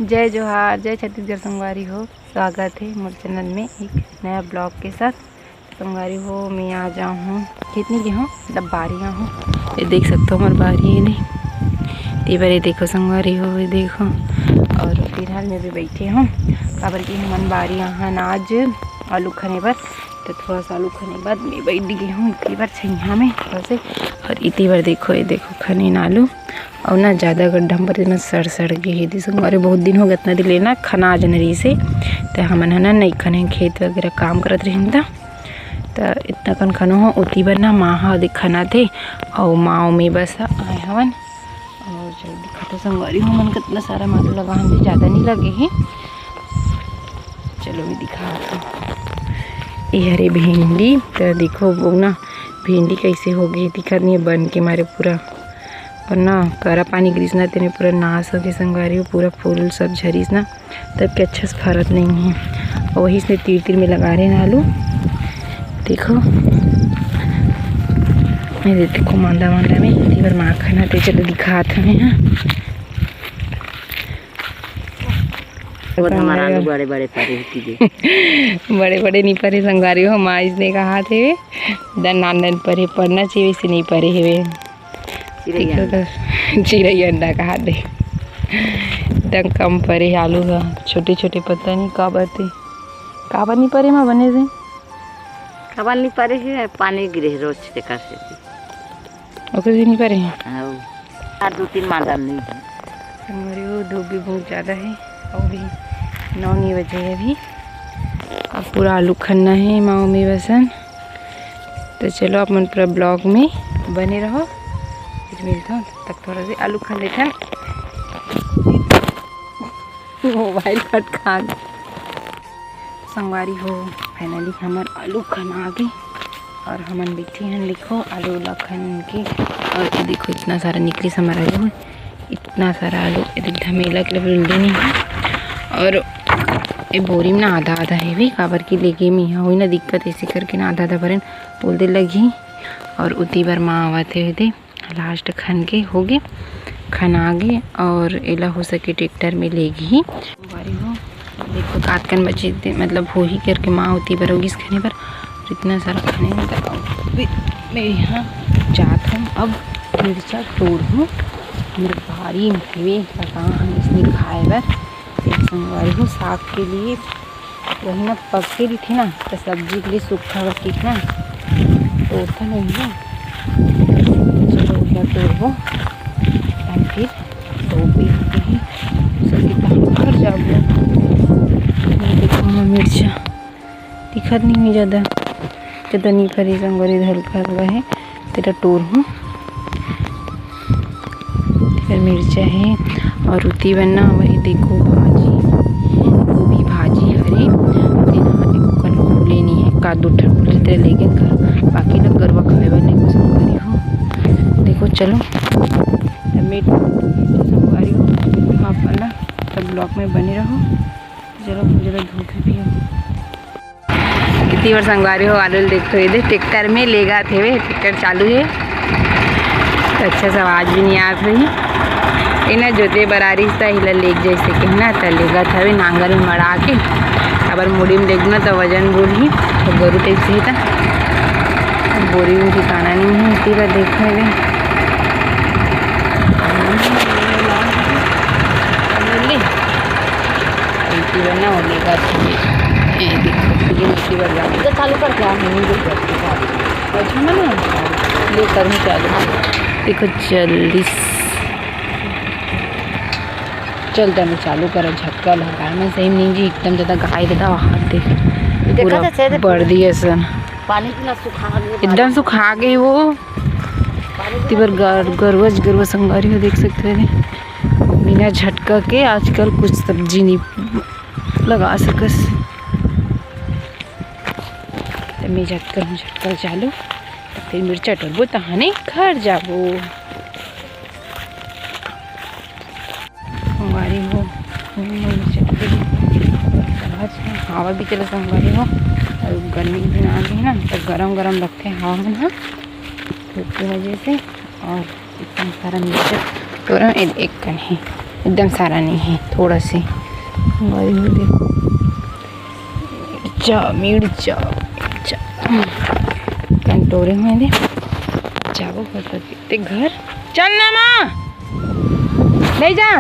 जय जोहार, जय छत्तीसगढ़ संगवारी हो। स्वागत है मोर चैनल में एक नया ब्लॉग के साथ। संगवारी हो मैं आ जाऊँ हूँ कितनी की हूँ मतलब बारियाँ हूँ। ये देख सकते हो हमारी बारी है नहीं ते बार ये देखो संगवारी हो, ये देखो। और फिलहाल में भी बैठे हूँ काबर की हमन बारियाँ हैं आज आलू खने पर, तो थोड़ा सा आलू खने बाद मैं बैठ गई हूँ इतनी बार छैया में थोड़ा से। और इतनी बार देखो ये देखो खने आलू और ना ज़्यादा गड्ढा पर ना सड़ गई है दी संगवारी। बहुत दिन हो गए इतना दिन लेना खना जनरी से, तो हमन है ना नहीं खने खेत वगैरह काम करत रही तो इतना कन खनो हो उती बार ना माँ हा खना थे और माँ में बस आए हवन। और जल्दी खतो संगवारी हो मन कितना सारा मालू लगा हम ज़्यादा नहीं लगे हैं। चलो मैं दिखा ये हरे भिंडी, तो देखो वो ना भिंडी कैसे हो गई दिखा नहीं बन के मारे पूरा, और ना करा पानी गिरीसना तेने पूरा नाश हो गए संगवारी हो, पूरा फूल सब झरीस ना तब के अच्छा से फरत नहीं है। और वही इसने तीर तीर में लगा रहे हैं आलू देखो। मेरे देखो मांदा मांदा में इतनी बार माँ खाना ते चलो दिखाते हैं। हमारा आलू बड़े बड़े परे बड़े बड़े नहीं परे संगवारी हो। माँ इसने कहा थे दन नान परे पढ़ना चाहिए वैसे नहीं परे है चिड़ै अंडा कहा दे एकदम कम परे आलू का छोटे छोटे पता नहीं काबर नहीं परे माँ बने से खबर नहीं परे है पानी गिरे रोज से कर से ओकर भी नहीं परे हैं। हां 2-3 मादा नहीं है हमारे वो धूप भी बहुत ज़्यादा है और भी 9 बजे है अभी। अब पूरा आलू खन्ना है माँ में बसन। तो चलो अपन पूरा ब्लॉग में बने रहो, फिर मिलता हूँ तब तक थोड़ा सा आलू खा लेता है। मोबाइल कट खा संगवारी हो फाइनली हमार आलू खना आ गई और हमन बैठे हैं लिखो आलू खन के। और ये देखो इतना सारा निकली हमारा आलू है, इतना सारा आलू ये धमेला के लिए नहीं है। और ये बोरी में ना आधा आधा है भी काबर की लेके में यहाँ हुई ना दिक्कत ऐसे करके ना आधा आधा भरन बोल दे लगी। और उतनी बार माँ आवाते हुए थे लास्ट खन के हो गए खना गए और एला हो सके ट्रैक्टर में लेगी बारी हो। देखो कातकन बचे थे मतलब हो ही करके माँ होती बार होगी इस खाने पर इतना सारा खाने मैं यहाँ जात हूँ। अब मिर्चा तोड़ हूँ मेरे भारी मेवे लगा हम इसने खाए बर संगवारी हूँ साग के लिए वही ना पके भी थे ना तो सब्जी के लिए सूखा रखी थी ना तोड़ता नहीं है। चलो क्या तोड़ो फिर तो भी घर जाओ। देखो मिर्चा दिखत नहीं है ज़्यादा नहीं करी संगवारी हल्का हल्का है तेरा टोर हूँ। फिर मिर्चा है और उती बनना वही देखो भाजी वो भी भाजी हरे लेनी है का 2 ठंडे तेरे लेके घर बाकी लोग गरबा खाए वाले को संगवारी हो। देखो चलो मैं संगवारी हो आप वाला तब ब्लॉग में बने रहो। चलो जरा धूप भी हो कितनी बार संगवारी हो आलू देखो इधर ट्रैक्टर में लेगा थे वे ट्रैक्टर चालू है तो अच्छा से आवाज़ भी नहीं आ रही ना जोते बरारी था हिला लेक जैसे कि ना तो लेगा था वे नांगर में मड़ा के अबर मुड़ी में देखना तो वजन बोल ही तो गरु टाइप से ही था बोरी में ठिकाना नहीं है इतनी बार देखो इतनी बार ना वो लेगा देखो चालू करके अच्छा ना ले कर चालू देखो जल्दी चलता मैं चालू करा झटका लगा मैं सही नहीं जी एकदम ज़्यादा गाय देता वहाँ देख पूरा बढ़ दिए सन पानी ना सुखा गए एकदम सुखा गए वो इतनी बार गरवा संगवारी हो देख सकते हैं बिना झटका के आजकल कुछ सब्जी नहीं लगा सकस। तो मैं झटका चालू फिर मिर्चा टरबो तहाने घर जाबो संगवारी हो हवा भी चले संगवारी हो और गर्मी भी आ गई ना तो गरम गरम रखे हवा में ना धूप की वजह से। और इतना सारा मिर्चा तोड़ा एक कन है एकदम सारा नहीं है, थोड़ा सी वही हो। देखो मिर्चा कंटोरे में दे जाओ कितने घर। चल ना माँ ले जा।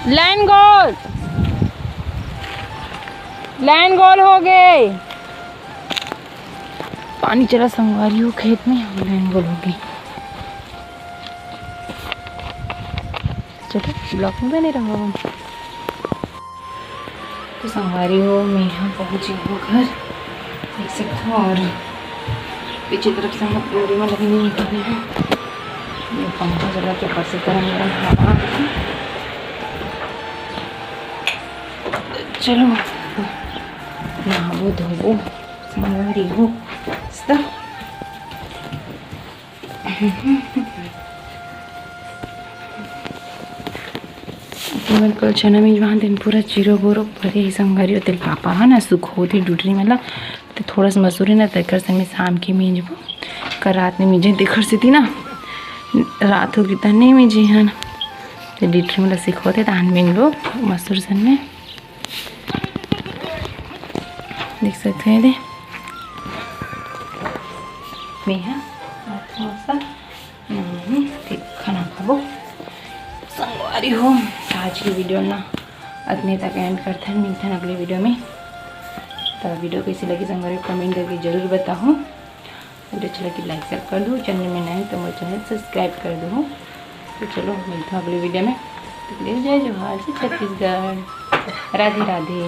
लाइन गोल हो गए। पानी चला संगवारी हो खेत में, हम लाइन गोल हो गई। चलो ब्लॉक में बने रहो। तो संगवारी हो मैं यहाँ पहुँची हूँ घर, देख सकते हो। और पीछे तरफ से हम पूरी में लगी नहीं कर रहे हैं। ये पंखा चला के ऊपर से गर्म गर्म हवा। चलो नहाओ धोवो संगवारी हो सब। कल चना में वहाँ दिन पूरा चिरो बोरो भरे ही संगवारी हो। तेल पापा है ना सुख होती डूडरी मतलब तो थोड़ा सा मसूरी ना तकर संग में शाम की मींज वो कर रात में मीजे देखर से थी ना रात हो गई था नहीं मीजे है ना तो डूडरी मतलब सीखोते धान में लो मसूर सन में देख सकते हैं। दे मैं खाना खाबो संगवारी हो। आज की वीडियो ना अतने तक एंड करते हैं, मिलते हैं अगले वीडियो में। तो वीडियो कैसी लगी संगवारी कमेंट करके ज़रूर बताओ। वीडियो अच्छा लगी लाइक शेयर कर दो, चैनल में नए तो मेरे चैनल सब्सक्राइब कर दो। तो चलो मिलते हैं अगले वीडियो में। तो जय जोहार से छत्तीसगढ़। राधे राधे।